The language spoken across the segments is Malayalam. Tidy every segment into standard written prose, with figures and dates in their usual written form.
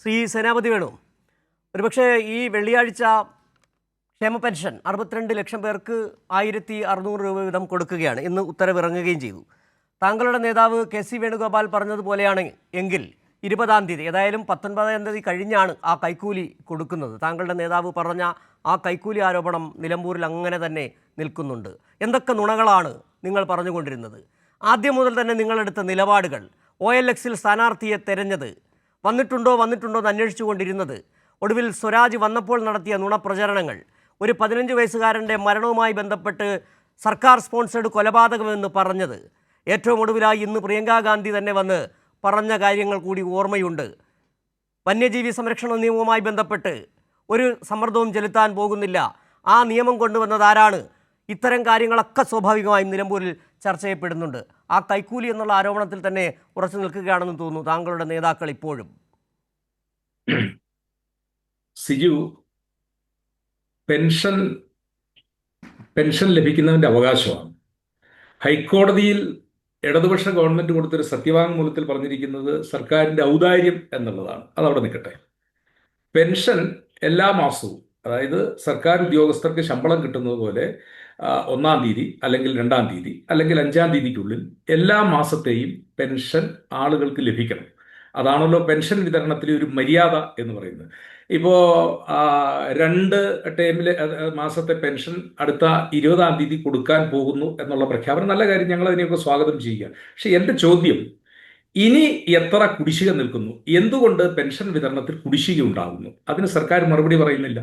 ശ്രീ സേനാപതി വേണു, ഒരുപക്ഷെ ഈ വെള്ളിയാഴ്ച ക്ഷേമ പെൻഷൻ 62 ലക്ഷം പേർക്ക് 1600 രൂപ വീതം കൊടുക്കുകയാണ്. ഇന്ന് ഉത്തരവിറങ്ങുകയും ചെയ്തു. താങ്കളുടെ നേതാവ് കെ സി വേണുഗോപാൽ പറഞ്ഞതുപോലെയാണ് എങ്കിൽ 20-ാം തീയതി, ഏതായാലും 19-ാം തീയതി കഴിഞ്ഞാണ് ആ കൈക്കൂലി കൊടുക്കുന്നത്. താങ്കളുടെ നേതാവ് പറഞ്ഞ ആ കൈക്കൂലി ആരോപണം നിലമ്പൂരിൽ അങ്ങനെ തന്നെ നിൽക്കുന്നുണ്ട്. എന്തൊക്കെ നുണകളാണ് നിങ്ങൾ പറഞ്ഞുകൊണ്ടിരുന്നത്? ആദ്യം മുതൽ തന്നെ നിങ്ങളെടുത്ത നിലപാടുകൾ, OLX-ൽ സ്ഥാനാർത്ഥിയെ തെരഞ്ഞത്, വന്നിട്ടുണ്ടോ എന്ന് അന്വേഷിച്ചുകൊണ്ടിരുന്നത്, ഒടുവിൽ സ്വരാജ് വന്നപ്പോൾ നടത്തിയ നുണപ്രചരണങ്ങൾ, ഒരു 15 വയസ്സുകാരൻ്റെ മരണവുമായി ബന്ധപ്പെട്ട് സർക്കാർ സ്പോൺസേഡ് കൊലപാതകമെന്ന് പറഞ്ഞത്, ഏറ്റവും ഒടുവിലായി ഇന്ന് പ്രിയങ്കാ ഗാന്ധി തന്നെ വന്ന് പറഞ്ഞ കാര്യങ്ങൾ കൂടി ഓർമ്മയുണ്ട്. വന്യജീവി സംരക്ഷണ നിയമവുമായി ബന്ധപ്പെട്ട് ഒരു സമ്മർദ്ദവും ചെലുത്താൻ പോകുന്നില്ല, ആ നിയമം കൊണ്ടുവന്നത് ആരാണ്? ഇത്തരം കാര്യങ്ങളൊക്കെ സ്വാഭാവികമായും നിലമ്പൂരിൽ ചർച്ച ചെയ്യപ്പെടുന്നുണ്ട്. ആ കൈക്കൂലി എന്നുള്ള ആരോപണത്തിൽ തന്നെ ഉറച്ചു നിൽക്കുകയാണെന്ന് തോന്നുന്നു താങ്കളുടെ നേതാക്കൾ ഇപ്പോഴും. സിജു, പെൻഷൻ ലഭിക്കുന്നതിന്റെ അവകാശമാണ്. ഹൈക്കോടതിയിൽ ഇടതുപക്ഷ ഗവൺമെന്റ് കൊടുത്തൊരു സത്യവാങ്മൂലത്തിൽ പറഞ്ഞിരിക്കുന്നത് സർക്കാരിന്റെ ഔദാര്യം എന്നുള്ളതാണ്. അതവിടെ നിൽക്കട്ടെ. പെൻഷൻ എല്ലാ മാസവും, അതായത് സർക്കാർ ഉദ്യോഗസ്ഥർക്ക് ശമ്പളം കിട്ടുന്നത് പോലെ 1-ാം തീയതി അല്ലെങ്കിൽ 2-ാം തീയതി അല്ലെങ്കിൽ 5-ാം തീയതിക്കുള്ളിൽ എല്ലാ മാസത്തെയും പെൻഷൻ ആളുകൾക്ക് ലഭിക്കണം. അതാണല്ലോ പെൻഷൻ വിതരണത്തിലെ ഒരു മര്യാദ എന്ന് പറയുന്നത്. ഇപ്പോൾ 2 ടേമിലെ മാസത്തെ പെൻഷൻ അടുത്ത 20-ാം തീയതി കൊടുക്കാൻ പോകുന്നു എന്നുള്ള പ്രഖ്യാപനം നല്ല കാര്യം, ഞങ്ങൾ അതിനെയൊക്കെ സ്വാഗതം ചെയ്യുക. പക്ഷെ എൻ്റെ ചോദ്യം, ഇനി എത്ര കുടിശ്ശിക നിൽക്കുന്നു? എന്തുകൊണ്ട് പെൻഷൻ വിതരണത്തിൽ കുടിശ്ശിക ഉണ്ടാകുന്നു? അതിന് സർക്കാർ മറുപടി പറയുന്നില്ല.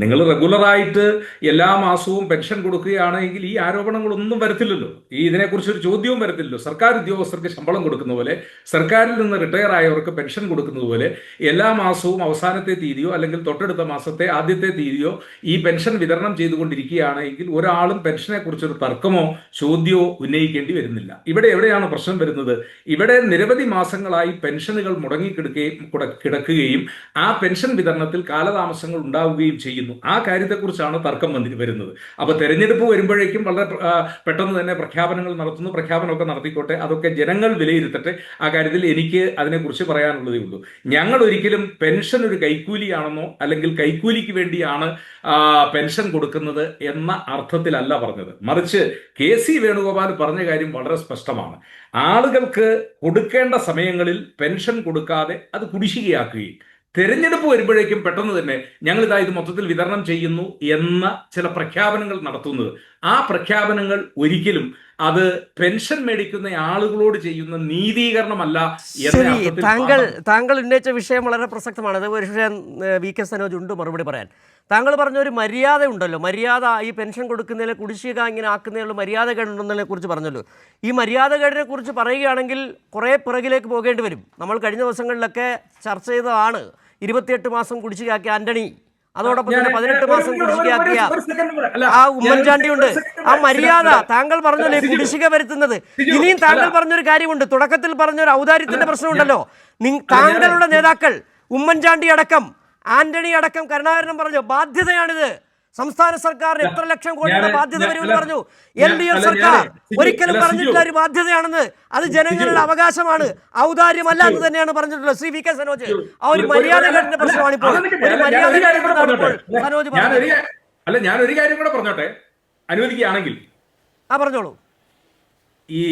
നിങ്ങൾ റെഗുലറായിട്ട് എല്ലാ മാസവും പെൻഷൻ കൊടുക്കുകയാണെങ്കിൽ ഈ ആരോപണങ്ങളൊന്നും വരത്തില്ലല്ലോ, ഇതിനെക്കുറിച്ച് ഒരു ചോദ്യവും വരത്തില്ലല്ലോ. സർക്കാർ ഉദ്യോഗസ്ഥർക്ക് ശമ്പളം കൊടുക്കുന്ന പോലെ, സർക്കാരിൽ നിന്ന് റിട്ടയർ ആയവർക്ക് പെൻഷൻ കൊടുക്കുന്നത് പോലെ എല്ലാ മാസവും അവസാനത്തെ തീയതിയോ അല്ലെങ്കിൽ തൊട്ടടുത്ത മാസത്തെ ആദ്യത്തെ തീയതിയോ ഈ പെൻഷൻ വിതരണം ചെയ്തുകൊണ്ടിരിക്കുകയാണെങ്കിൽ ഒരാളും പെൻഷനെ കുറിച്ചൊരു തർക്കമോ ചോദ്യമോ ഉന്നയിക്കേണ്ടി വരുന്നില്ല. ഇവിടെ എവിടെയാണ് പ്രശ്നം വരുന്നത്? ഇവിടെ നിരവധി മാസങ്ങളായി പെൻഷനുകൾ കിടക്കുകയും ആ പെൻഷൻ വിതരണത്തിൽ കാലതാമസങ്ങൾ ഉണ്ടാവുകയും ചെയ്യുന്നു. ആ കാര്യത്തെക്കുറിച്ചാണ് തർക്കം വരുന്നത്. അപ്പൊ തെരഞ്ഞെടുപ്പ് വരുമ്പോഴേക്കും വളരെ പെട്ടെന്ന് തന്നെ പ്രഖ്യാപനങ്ങൾ നടത്തുന്നു. പ്രഖ്യാപനമൊക്കെ നടത്തിക്കോട്ടെ, അതൊക്കെ ജനങ്ങൾ വിലയിരുത്തട്ടെ. ആ കാര്യത്തിൽ എനിക്ക് അതിനെക്കുറിച്ച് പറയാനുള്ളതേ ഉള്ളൂ. ഞങ്ങൾ ഒരിക്കലും പെൻഷൻ ഒരു കൈക്കൂലിയാണെന്നോ അല്ലെങ്കിൽ കൈക്കൂലിക്ക് വേണ്ടിയാണ് പെൻഷൻ കൊടുക്കുന്നത് എന്ന അർത്ഥത്തിലല്ല പറഞ്ഞത്. മറിച്ച് കെ സി വേണുഗോപാൽ പറഞ്ഞ കാര്യം വളരെ സ്പഷ്ടമാണ്. ആളുകൾക്ക് കൊടുക്കേണ്ട സമയങ്ങളിൽ പെൻഷൻ കൊടുക്കാതെ അത് കുടിശ്ശികയാക്കുകയും തെരഞ്ഞെടുപ്പ് വരുമ്പോഴേക്കും പെട്ടെന്ന് തന്നെ ഞങ്ങൾ ഇത് മൊത്തത്തിൽ വിതരണം ചെയ്യുന്നു എന്ന ചില പ്രഖ്യാപനങ്ങൾ നടത്തുന്നത്, ആ പ്രഖ്യാപനങ്ങൾ ഒരിക്കലും അത് പെൻഷൻ മേടിക്കുന്ന ആളുകളോട് ചെയ്യുന്ന നീതീകരണമല്ല. താങ്കൾ ഉന്നയിച്ച വിഷയം വളരെ പ്രസക്തമാണ്. അത് ഒരു വിഷയം വി കെ സനോജ് ഉണ്ട് മറുപടി പറയാൻ. താങ്കൾ പറഞ്ഞൊരു മര്യാദ ഉണ്ടല്ലോ, മര്യാദ, ഈ പെൻഷൻ കൊടുക്കുന്നതിലെ കുടിശ്ശിക ഇങ്ങനെ ആക്കുന്നതിനുള്ള മര്യാദകേടുണ്ടെന്നതിനെ കുറിച്ച് പറഞ്ഞല്ലോ. ഈ മര്യാദകേടിനെ കുറിച്ച് പറയുകയാണെങ്കിൽ കുറേ പിറകിലേക്ക് പോകേണ്ടി വരും. നമ്മൾ കഴിഞ്ഞ ദിവസങ്ങളിലൊക്കെ ചർച്ച ചെയ്തതാണ് 28 മാസം കുടിശ്ശികയാക്കിയ ആന്റണി, അതോടൊപ്പം തന്നെ 18 മാസം കുടിശ്ശികയാക്കിയ ആ ഉമ്മൻചാണ്ടിയുണ്ട്. ആ മര്യാദ താങ്കൾ പറഞ്ഞല്ലേ കുടിശ്ശിക വരുത്തുന്നത്. ഇനിയും താങ്കൾ പറഞ്ഞൊരു കാര്യമുണ്ട്, തുടക്കത്തിൽ പറഞ്ഞൊരു ഔദാര്യത്തിന്റെ പ്രശ്നമുണ്ടല്ലോ. താങ്കളുടെ നേതാക്കൾ ഉമ്മൻചാണ്ടി അടക്കം, ആന്റണി അടക്കം, കരുണാകരനും പറഞ്ഞു ബാധ്യതയാണിത്, സംസ്ഥാന സർക്കാരിന് എത്ര ലക്ഷം കോടിയുടെ ബാധ്യത വരുമെന്ന് പറഞ്ഞു. LDF സർക്കാർ ഒരിക്കലും പറഞ്ഞിട്ടില്ല ഒരു ബാധ്യതയാണെന്ന്. അത് ജനങ്ങളുടെ അവകാശമാണ്, ഔദാര്യമല്ല എന്ന് തന്നെയാണ് പറഞ്ഞിട്ടുള്ളത്. ശ്രീ വി കെ സനോജ്, ആ ഒരു മര്യാദകളുടെ പ്രശ്നമാണ് ഇപ്പോൾ. ഒരു മര്യാദ സനോജ് അല്ല, ഞാനൊരു കാര്യം കൂടെ പറഞ്ഞോട്ടെ, അനുവദിക്കുകയാണെങ്കിൽ. പറഞ്ഞോളൂ. ഈ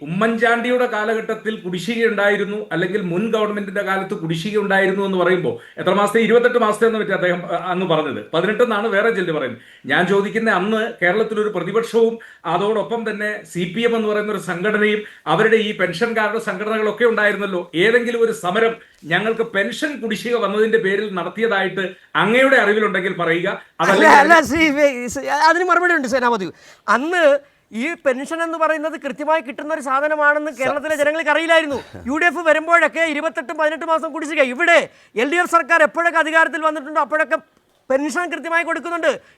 ഉമ്മൻചാണ്ടിയുടെ കാലഘട്ടത്തിൽ കുടിശ്ശിക ഉണ്ടായിരുന്നു, അല്ലെങ്കിൽ മുൻ ഗവൺമെന്റിന്റെ കാലത്ത് കുടിശ്ശിക ഉണ്ടായിരുന്നു എന്ന് പറയുമ്പോൾ എത്ര മാസത്തെ? 28 മാസത്തെ എന്ന് പറ്റി അദ്ദേഹം അന്ന് പറഞ്ഞത്. 18 എന്നാണ് വേറെ ചിലർ പറയുന്നത്. ഞാൻ ചോദിക്കുന്ന, അന്ന് കേരളത്തിലൊരു പ്രതിപക്ഷവും അതോടൊപ്പം തന്നെ CPM എന്ന് പറയുന്ന ഒരു സംഘടനയും അവരുടെ ഈ പെൻഷൻകാരുടെ സംഘടനകളൊക്കെ ഉണ്ടായിരുന്നല്ലോ. ഏതെങ്കിലും ഒരു സമരം ഞങ്ങൾക്ക് പെൻഷൻ കുടിശ്ശിക വന്നതിന്റെ പേരിൽ നടത്തിയതായിട്ട് അങ്ങയുടെ അറിവിലുണ്ടെങ്കിൽ പറയുക. അതിന് മറുപടി ഉണ്ട് സേനാപതി. അന്ന് ഈ പെൻഷൻ എന്ന് പറയുന്നത് കൃത്യമായി കിട്ടുന്ന ഒരു സാധനമാണെന്ന് കേരളത്തിലെ ജനങ്ങൾക്ക് അറിയില്ലായിരുന്നു. UDF വരുമ്പോഴൊക്കെ 28-18 മാസം കുടിശ്ശിക. ഇവിടെ LDF സർക്കാർ എപ്പോഴൊക്കെ അധികാരത്തിൽ വന്നിട്ടുണ്ടോ അപ്പോഴൊക്കെ പെൻഷൻ കൃത്യമായി കൊടുക്കുന്നുണ്ട്.